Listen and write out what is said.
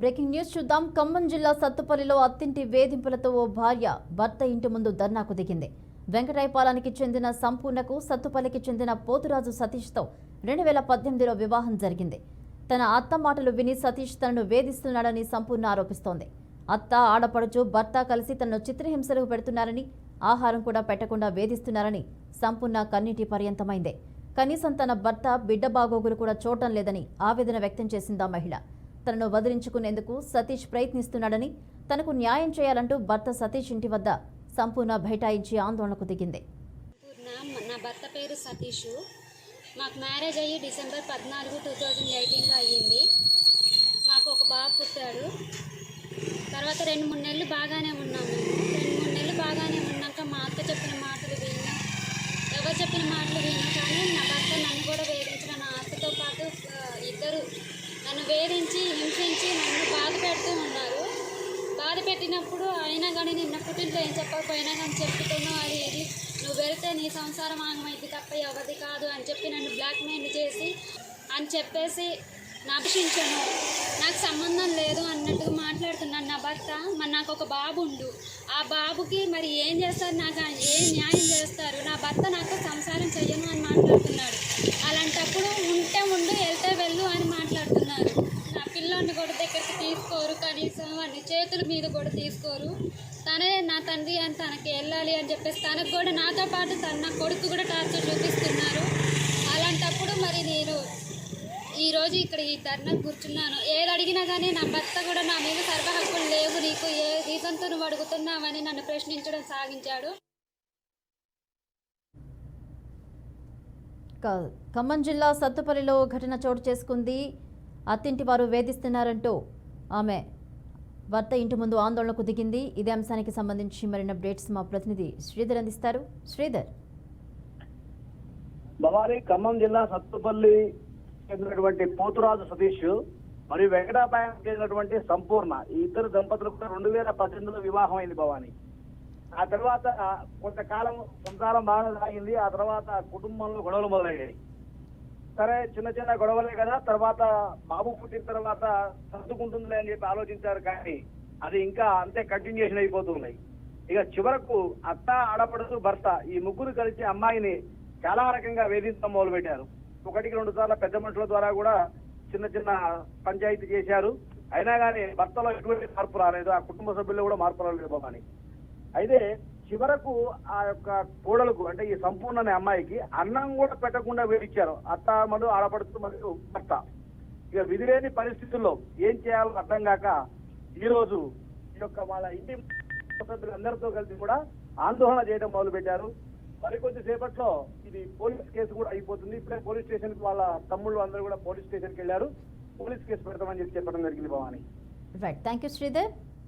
Breaking news చూద్దాం. ఖమ్మం జిల్లా సత్తుపల్లిలో అత్తింటి వేధింపులతో ఓ భార్య భర్త ఇంటి ముందు ధర్నాకు దిగింది. వెంకటాయపాలెనికి చెందిన సంపూర్ణకు సత్తుపల్లికి చెందిన పోతురాజు సతీష్తో 2018లో వివాహం జరిగింది. తన అత్త మాటలు విని సతీష్ తనను వేధిస్తున్నాడని సంపూర్ణ ఆరోపిస్తోంది. అత్త, ఆడపడుచు, భర్త కలిసి తనను చిత్రహింసలకు పెడుతున్నారని, ఆహారం కూడా పెట్టకుండా వేధిస్తున్నారని సంపూర్ణ కన్నీటి పర్యంతమైందే. కనీసం తన భర్త, బిడ్డ బాగోగులు కూడా చూడటం లేదని ఆవేదన వ్యక్తం చేసిందా మహిళ. తనను వదిలించుకునేందుకు సతీష్ ప్రయత్నిస్తున్నాడని, తనకు న్యాయం చేయాలంటూ భర్త సతీష్ ఇంటి వద్ద సంపూర్ణ బైఠాయించి ఆందోళనకు దిగింది. నా భర్త పేరు సతీష్. మాకు మ్యారేజ్ అయ్యి డిసెంబర్ 14, 2018లో అయ్యింది. మాకు ఒక బాబు పుట్టాడు. తర్వాత 2-3 నెలలు బాగానే ఉన్నాము. 2-3 నెలలు బాగానే ఉన్నాక మా అత్త చెప్పిన మాటలు విన్నా, ఎవరు చెప్పిన మాటలు విన్నా కానీ నా భర్త నన్ను కూడా వేధించిన, నా అత్తతో పాటు ఇద్దరు నన్ను వేధించి, హింసించి నన్ను బాధ పెడుతూ ఉన్నారు. బాధ పెట్టినప్పుడు అయినా కానీ నిన్న పుట్టింట్లో ఏం చెప్పకపోయినా కానీ చెప్పుతాను, అది ఇది నువ్వు వెళ్తే నీ సంసారం ఆగమైంది తప్ప ఎవరిది కాదు అని చెప్పి నన్ను బ్లాక్మెయిల్ చేసి అని చెప్పేసి నభిషించను, నాకు సంబంధం లేదు అన్నట్టుగా మాట్లాడుతున్నాను నా భర్త. మరి నాకు ఒక బాబు ఉండు, ఆ బాబుకి మరి ఏం చేస్తారు, నాకు ఏం న్యాయం చేస్తారు, నా భర్త నాకు సంసారం చెయ్యను అని మాట్లాడుతున్నాడు. అలాంటప్పుడు ఉంటే ఉండు, వెళ్తే వెళ్ళు అని మాట్లాడుతున్నారు. నా పిల్లోని కూడా దగ్గరికి తీసుకోరు, కనీసం వాడిని చేతుల మీద కూడా తీసుకోరు. తనే నా తండ్రి అని తనకి వెళ్ళాలి అని చెప్పేసి తనకు కూడా నాతో పాటు నా కొడుకు కూడా టార్చర్ చూపిస్తున్నారు. అలాంటప్పుడు మరి నేను ఈరోజు ఇక్కడ ఈ ధర్నాకు కూర్చున్నాను. ఏది అడిగినా కానీ నా భర్త కూడా నా మీద సర్వ హక్కులు లేవు, నీకు ఏ రీజన్తో నువ్వు అడుగుతున్నావని నన్ను ప్రశ్నించడం సాగించాడు. ఖమ్మం జిల్లా సత్తుపల్లిలో ఘటన చోటు చేసుకుంది. అత్తింటి వారు వేధిస్తున్నారంటూ ఆమె భర్త ఇంటి ముందు ఆందోళనకు దిగింది. ఇదే అంశానికి సంబంధించి మరిన్ని అప్డేట్స్ మా ప్రతినిధి శ్రీధర్ అందిస్తారు. శ్రీధర్. భవానీ, ఖమ్మం జిల్లా సత్తుపల్లి చెందినటువంటి పోతురాజు సతీష్ మరియు వెంకటాపాలెం చెందినటువంటి సంపూర్ణ, ఈ ఇద్దరు దంపతులకు 2018లో వివాహం అయింది భవానీ. ఆ తర్వాత కొంతకాలం సంసారం బాగా సాగింది. ఆ తర్వాత కుటుంబంలో గొడవలు మొదలయ్యాయి. సరే, చిన్న చిన్న గొడవలే కదా, తర్వాత బాబు పుట్టిన తర్వాత సర్దుకుంటుందిలే అని చెప్పి ఆలోచించారు. కానీ అది ఇంకా అంతే కంటిన్యూషన్ అయిపోతున్నాయి. ఇక చివరకు అత్త, ఆడపడుచు, భర్త ఈ ముగ్గురు కలిసి అమ్మాయిని చాలా రకంగా వేధించడం మొదలు పెట్టారు. 1-2 సార్లు పెద్ద మనుషుల ద్వారా కూడా చిన్న చిన్న పంచాయతీ చేశారు. అయినా కానీ భర్తలో ఎటువంటి మార్పు రాలేదు, ఆ కుటుంబ సభ్యుల్లో కూడా మార్పు రాలేదు బాబాని. అయితే చివరకు ఆ యొక్క కోడలకు, అంటే ఈ సంపూర్ణ అనే అమ్మాయికి అన్నం కూడా పెట్టకుండా వేధించారు అత్త, మరియు ఆడపడుతూ మరియు భర్త. ఇక విధిలేని పరిస్థితుల్లో ఏం చేయాలో అర్థం కాక ఈరోజు ఈ యొక్క వాళ్ళ ఇంటి సభ్యులందరితో కలిసి కూడా ఆందోళన చేయడం మొదలు పెట్టారు. మరికొద్ది సేపట్లో ఇది పోలీస్ కేసు కూడా అయిపోతుంది. ఇప్పుడే పోలీస్ స్టేషన్ కి వాళ్ళ తమ్ముళ్ళు అందరూ కూడా పోలీస్ స్టేషన్ కి వెళ్ళారు. పోలీస్ కేసు పెడతామని చెప్పి చెప్పడం జరిగింది Bhavani. Right, thank you Sridhar.